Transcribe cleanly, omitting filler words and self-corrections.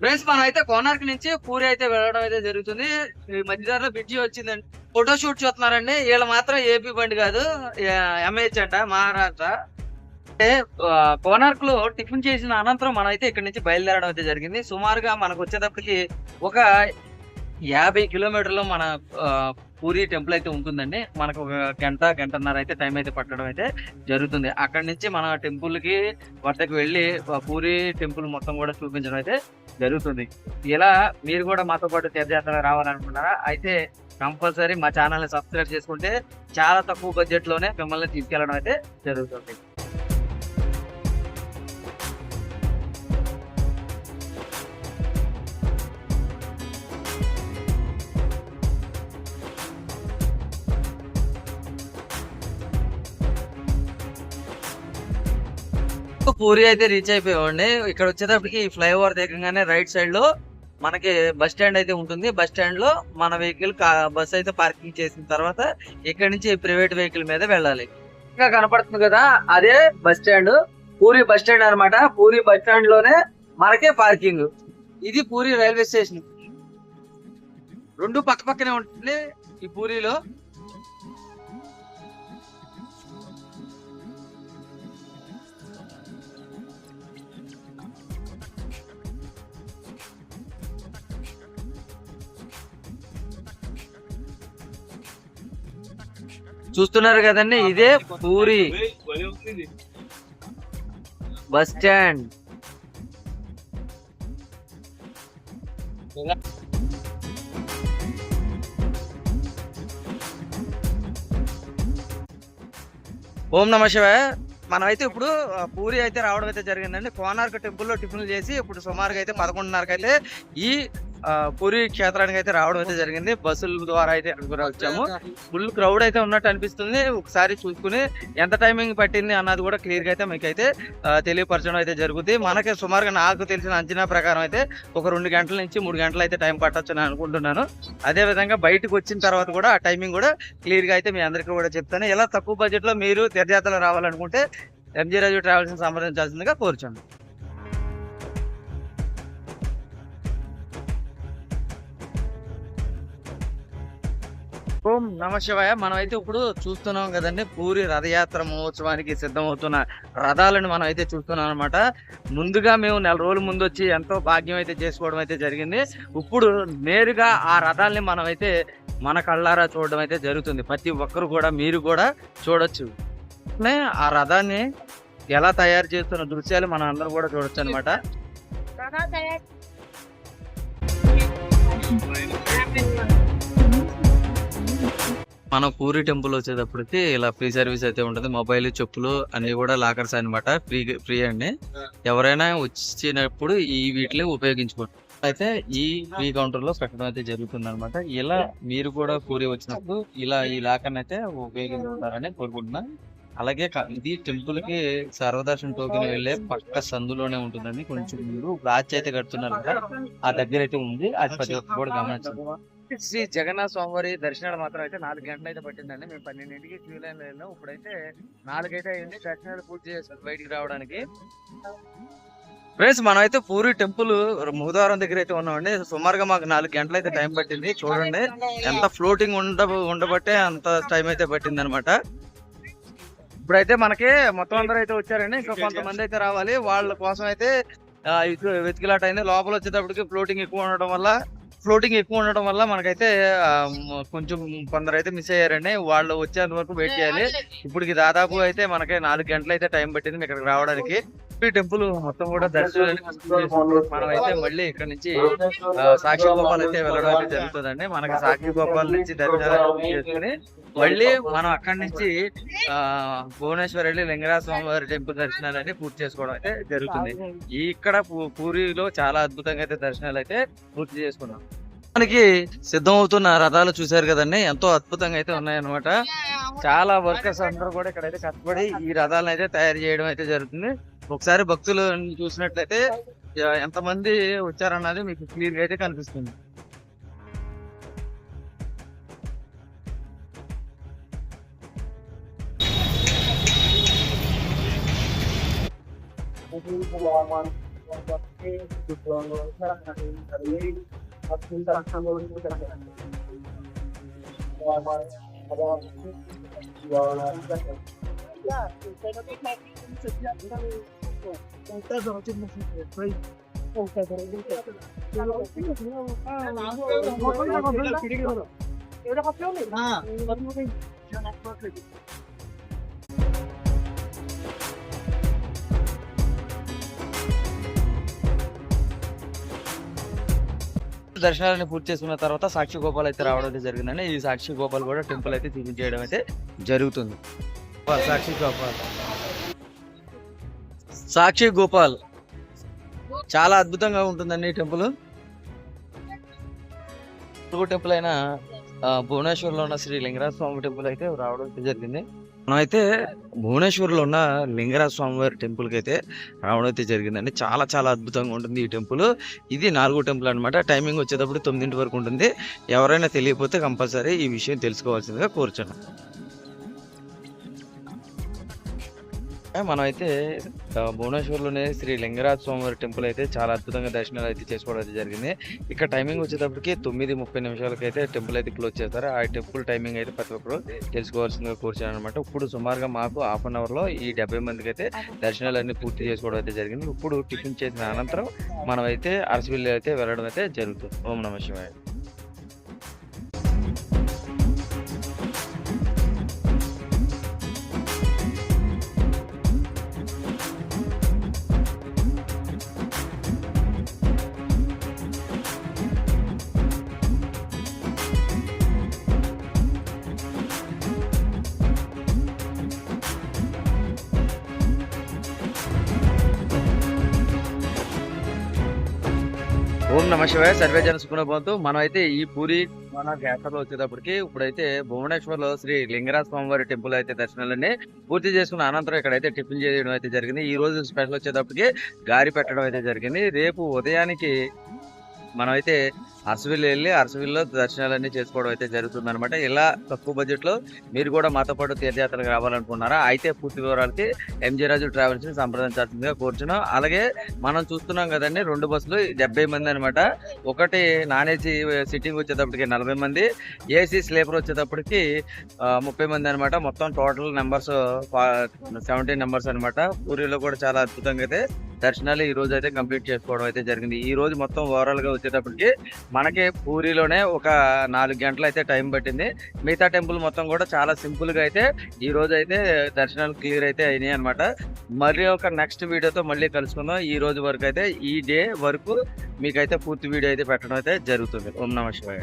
Friends మనం అయితే కోనార్క్ నుంచి పూరి అయితే వెళ్ళడం అయితే జరుగుతుంది. ఈ మధ్యదారిలో బ్రిడ్జి వచ్చిందండి. ఫోటో షూట్ చూస్తున్నారండి. వీళ్ళు మాత్రం ఏపీ బండి కాదు, ఎంహెచ్ అంట, మహారాష్ట్ర. అంటే కోనార్క్ లో టిఫిన్ చేసిన అనంతరం మనం అయితే ఇక్కడ నుంచి బయలుదేరడం అయితే జరిగింది. సుమారుగా మనకు వచ్చేటప్పటికి ఒక 50 కిలోమీటర్లు మన పూరి టెంపుల్ అయితే ఉంటుందండి. మనకు ఒక గంటన్నర అయితే టైం అయితే పట్టడం అయితే జరుగుతుంది. అక్కడి నుంచి మన టెంపుల్ కి వద్దకు వెళ్ళి పూరి టెంపుల్ మొత్తం కూడా చూపించడం అయితే జరుగుతుంది. ఇలా మీరు కూడా మాతో పాటు తీర్థయాత్ర రావాలనుకుంటున్నారా? అయితే కంపల్సరీ మా ఛానల్ ని సబ్స్క్రైబ్ చేసుకుంటే చాలా తక్కువ బడ్జెట్ లోనే మిమ్మల్ని తీసుకెళ్లడం అయితే జరుగుతుంది. పూరి అయితే రీచ్ అయిపోయామండి. ఇక్కడ వచ్చేటప్పటికి ఫ్లైఓవర్ దిగగానే రైట్ సైడ్ లో మనకి బస్ స్టాండ్ అయితే ఉంటుంది. బస్ స్టాండ్ లో మన వెహికల్ బస్ అయితే పార్కింగ్ చేసిన తర్వాత ఇక్కడ నుంచి ప్రైవేట్ వెహికల్ మీద వెళ్ళాలి. ఇంకా కనపడుతుంది కదా, అదే bus stand, puri bus stand అనమాట. పూరి బస్ స్టాండ్ లోనే మనకే పార్కింగ్. ఇది పూరి రైల్వే స్టేషన్. రెండు పక్క పక్కనే ఉంటుంది ఈ పూరిలో. చూస్తున్నారు కదండి, ఇదే పూరి బస్ స్టాండ్. ఓం నమః శివాయ. మనమైతే ఇప్పుడు పూరి అయితే రావడం అయితే జరిగిందండి. కోనార్క్ టెంపుల్ లో టిఫిన్ చేసి ఇప్పుడు సుమారుగా అయితే 11:30కి అయితే ఈ పూరి క్షేత్రానికి అయితే రావడం అయితే జరిగింది. బస్సుల ద్వారా అయితే వచ్చాము. ఫుల్ క్రౌడ్ అయితే ఉన్నట్టు అనిపిస్తుంది. ఒకసారి చూసుకుని ఎంత టైమింగ్ పట్టింది అన్నది కూడా క్లియర్ గా అయితే మీకు అయితే తెలియపరచడం అయితే జరుగుతుంది. మనకి సుమారుగా నాకు తెలిసిన అంచనా ప్రకారం అయితే ఒక 2 గంటల నుంచి 3 గంటలు అయితే టైం పట్టొచ్చు అని అనుకుంటున్నాను. అదే విధంగా బయటకు వచ్చిన తర్వాత కూడా ఆ టైమింగ్ కూడా క్లియర్ గా అయితే మీ అందరికీ కూడా చెప్తాను. ఇలా తక్కువ బడ్జెట్ లో మీరు తీర్థయాత్రలు రావాలనుకుంటే ఎంజీ రాజు ట్రావెల్స్ సంప్రదించాల్సిందిగా కోరుచున్నాను. ఓం నమ శివాయ. మనం అయితే ఇప్పుడు చూస్తున్నాం కదండి, పూరి రథయాత్ర మహోత్సవానికి సిద్ధమవుతున్న రథాలను మనం అయితే చూస్తున్నాం అనమాట. ముందుగా మేము 4 రోజుల ముందు వచ్చి ఎంతో భాగ్యం అయితే చేసుకోవడం అయితే జరిగింది. ఇప్పుడు నేరుగా ఆ రథాలని మనం అయితే మన కళ్ళారా చూడడం అయితే జరుగుతుంది. ప్రతి ఒక్కరు కూడా, మీరు కూడా చూడొచ్చు. ఆ రథాన్ని ఎలా తయారు చేస్తున్న దృశ్యాలు మనం అందరం కూడా చూడొచ్చు అనమాట. మనం పూరి టెంపుల్ వచ్చేటప్పటికి ఇలా ఫ్రీ సర్వీస్ అయితే ఉంటుంది. మొబైల్, చెప్పులు అన్ని కూడా లాకర్స్ అనమాట. ఫ్రీ అండి. ఎవరైనా వచ్చినప్పుడు ఈ వీటిని ఉపయోగించుకోండి. అయితే ఈ ఫ్రీ కౌంటర్ లో పెట్టడం అయితే జరుగుతుంది అనమాట. ఇలా మీరు కూడా పూరి వచ్చినప్పుడు ఇలా ఈ లాకర్ అయితే ఉపయోగించుకుంటారని కోరుకుంటున్నాను. అలాగే ఇది టెంపుల్ కి సర్వదర్శన టోకెన్ వెళ్ళే పక్క సందులోనే ఉంటుందండి. కొంచెం మీరు బ్రాచ్ అయితే కడుతున్నారు కదా, ఆ దగ్గర అయితే ఉంది. అది ప్రతి ఒక్కరు కూడా గమనించండి. శ్రీ జగన్నాథ స్వామివారి దర్శనాలు మాత్రం అయితే 4 గంటలు అయితే పట్టిందండి. మేము 12ంటికి క్యూ లైన్ లో వెళ్ళాం. ఇప్పుడైతే 4 అయితే అయింది. దర్శనాలు పూర్తి చేసి బయటికి రావడానికి. ఫ్రెండ్స్ మనం అయితే పూరి టెంపుల్ ముఖద్వారం దగ్గర అయితే ఉన్నామండి. సుమారుగా మాకు 4 గంటలు అయితే టైం పట్టింది. చూడండి ఎంత ఫ్లోటింగ్ ఉండబట్టే అంత టైం అయితే పట్టింది అనమాట. ఇప్పుడైతే మనకి మొత్తం అందరూ అయితే వచ్చారండి. ఇంకా కొంతమంది అయితే రావాలి. వాళ్ళ కోసం అయితే వెతికిలాట అయింది. లోపల వచ్చేటప్పటికి ఫ్లోటింగ్ ఎక్కువ ఉండడం వల్ల మనకైతే కొంచెం కొందరు అయితే మిస్ అయ్యారండి. వాళ్ళు వచ్చేంత వరకు వెయిట్ చేయాలి. ఇప్పటికి దాదాపు అయితే మనకి 4 గంటలు అయితే టైం పట్టింది ఇక్కడికి రావడానికి. ఈ టెంపుల్ మొత్తం కూడా దర్శనం మనం అయితే మళ్ళీ ఇక్కడ నుంచి సాక్షి గోపాల్ అయితే వెళ్ళడం అయితే జరుగుతుందండి. మనకి సాక్షి గోపాల్ నుంచి దర్శనం చేసుకుని మళ్ళీ మనం అక్కడి నుంచి భువనేశ్వర్ వెళ్ళి లింగరాజ స్వామివారి టెంపుల్ దర్శనాలు పూర్తి చేసుకోవడం అయితే జరుగుతుంది. ఇక్కడ పూరిలో చాలా అద్భుతంగా అయితే దర్శనాలు అయితే పూర్తి చేసుకున్నాం. మనకి సిద్ధం అవుతున్న రథాలు చూసారు కదండి, ఎంతో అద్భుతంగా అయితే ఉన్నాయన్నమాట. చాలా వర్కర్స్ అందరూ కూడా ఇక్కడైతే కష్టపడి ఈ రథాలను అయితే తయారు చేయడం అయితే జరుగుతుంది. ఒకసారి భక్తులు చూసినట్లయితే ఎంతమంది వచ్చారన్నది మీకు క్లియర్ గా అయితే కనిపిస్తుంది. దర్శనాలను పూర్తి చేసుకున్న తర్వాత సాక్షి గోపాల్ అయితే రావడం అయితే జరిగిందండి. ఈ సాక్షి గోపాల్ కూడా టెంపుల్ అయితే చూపించేయడం అయితే జరుగుతుంది. సాక్షి గోపాల్, సాక్షి గోపాల్ చాలా అద్భుతంగా ఉంటుందండి ఈ టెంపుల్. టెంపుల్ అయిన భువనేశ్వర్లో ఉన్న శ్రీ లింగరాజ స్వామి టెంపుల్ అయితే రావడం జరిగింది. మనమైతే భువనేశ్వర్లో ఉన్న లింగరాజ స్వామి వారి టెంపుల్కి అయితే రావడం అయితే జరిగిందండి. చాలా చాలా అద్భుతంగా ఉంటుంది ఈ టెంపుల్. ఇది 4వ టెంపుల్ అనమాట. టైమింగ్ వచ్చేటప్పుడు 9 వరకు ఉంటుంది. ఎవరైనా తెలియకపోతే కంపల్సరీ ఈ విషయం తెలుసుకోవాల్సిందిగా కోరుచున్నాం. మనమైతే భువనేశ్వర్లోనే శ్రీ లింగరాజ స్వామి వారి టెంపుల్ అయితే చాలా అద్భుతంగా దర్శనాలు అయితే చేసుకోవడం అయితే జరిగింది. ఇక్కడ టైమింగ్ వచ్చేటప్పటికి 9:30 అయితే టెంపుల్ అయితే క్లోజ్ చేస్తారు. ఆ టెంపుల్ టైమింగ్ అయితే ప్రతి ఒక్కరు తెలుసుకోవాల్సిందిగా కోరుచాను అనమాట. ఇప్పుడు సుమారుగా మాకు హాఫ్ అన్ అవర్లో ఈ 70 మందికి అయితే దర్శనాలు అన్ని పూర్తి చేసుకోవడం అయితే జరిగింది. ఇప్పుడు టిఫిన్ చేసిన అనంతరం మనం అయితే అరసవిల్లి అయితే వెళ్ళడం అయితే జరుగుతుంది. ఓం నమః శివాయ. ఓం నమః శివాయ. సర్వే జన సుఖినో భవంతు. మనం అయితే ఈ పూరి మన యాత్రలో వచ్చేటప్పటికి ఇప్పుడైతే భువనేశ్వర్లో శ్రీ లింగరాజ స్వామి వారి టెంపుల్ అయితే దర్శనాలన్నీ పూర్తి చేసుకున్న అనంతరం ఇక్కడైతే టిఫిన్ చేయడం అయితే జరిగింది. ఈ రోజు స్పెషల్ వచ్చేటప్పటికి గారి పెట్టడం అయితే జరిగింది. రేపు ఉదయానికి మనమైతే అరసవిల్లి వెళ్ళి అరసవిల్లిలో దర్శనాలన్నీ చేసుకోవడం అయితే జరుగుతుంది అనమాట. ఇలా తక్కువ బడ్జెట్ లో మీరు కూడా మాతో పాటు తీర్థయాత్రలకు రావాలనుకున్నారా అయితే పూర్తి వివరాలకి ఎంజీ రాజు ట్రావెల్స్ ని సంప్రదించాల్సిందిగా కోరుచున్నాం. అలాగే మనం చూస్తున్నాం కదండి 2 బస్సులు 70 మంది అనమాట. ఒకటి నాన్ ఏసీ సిట్టింగ్ వచ్చేటప్పటికి 40 మంది, ఏసీ స్లీపర్ వచ్చేటప్పటికి 30 మంది అనమాట. మొత్తం టోటల్ నెంబర్స్ 17 నెంబర్స్ అనమాట. పూరిలో కూడా చాలా అద్భుతంగా అయితే దర్శనాలు ఈ రోజు అయితే కంప్లీట్ చేసుకోవడం అయితే జరిగింది. ఈ రోజు మొత్తం ఓవరాల్ గా వచ్చేటప్పటికి మనకి పూరిలోనే ఒక 4 గంటలు అయితే టైం పట్టింది. మిగతా టెంపుల్ మొత్తం కూడా చాలా సింపుల్ గా అయితే ఈ రోజు అయితే దర్శనాలు క్లియర్ అయితే అయినాయి అనమాట. మరి ఒక నెక్స్ట్ వీడియోతో మళ్ళీ కలుసుకుందాం. ఈ రోజు వరకు అయితే ఈ డే వరకు మీకైతే పూర్తి వీడియో అయితే పెట్టడం అయితే జరుగుతుంది. ఓం నమః శివాయ.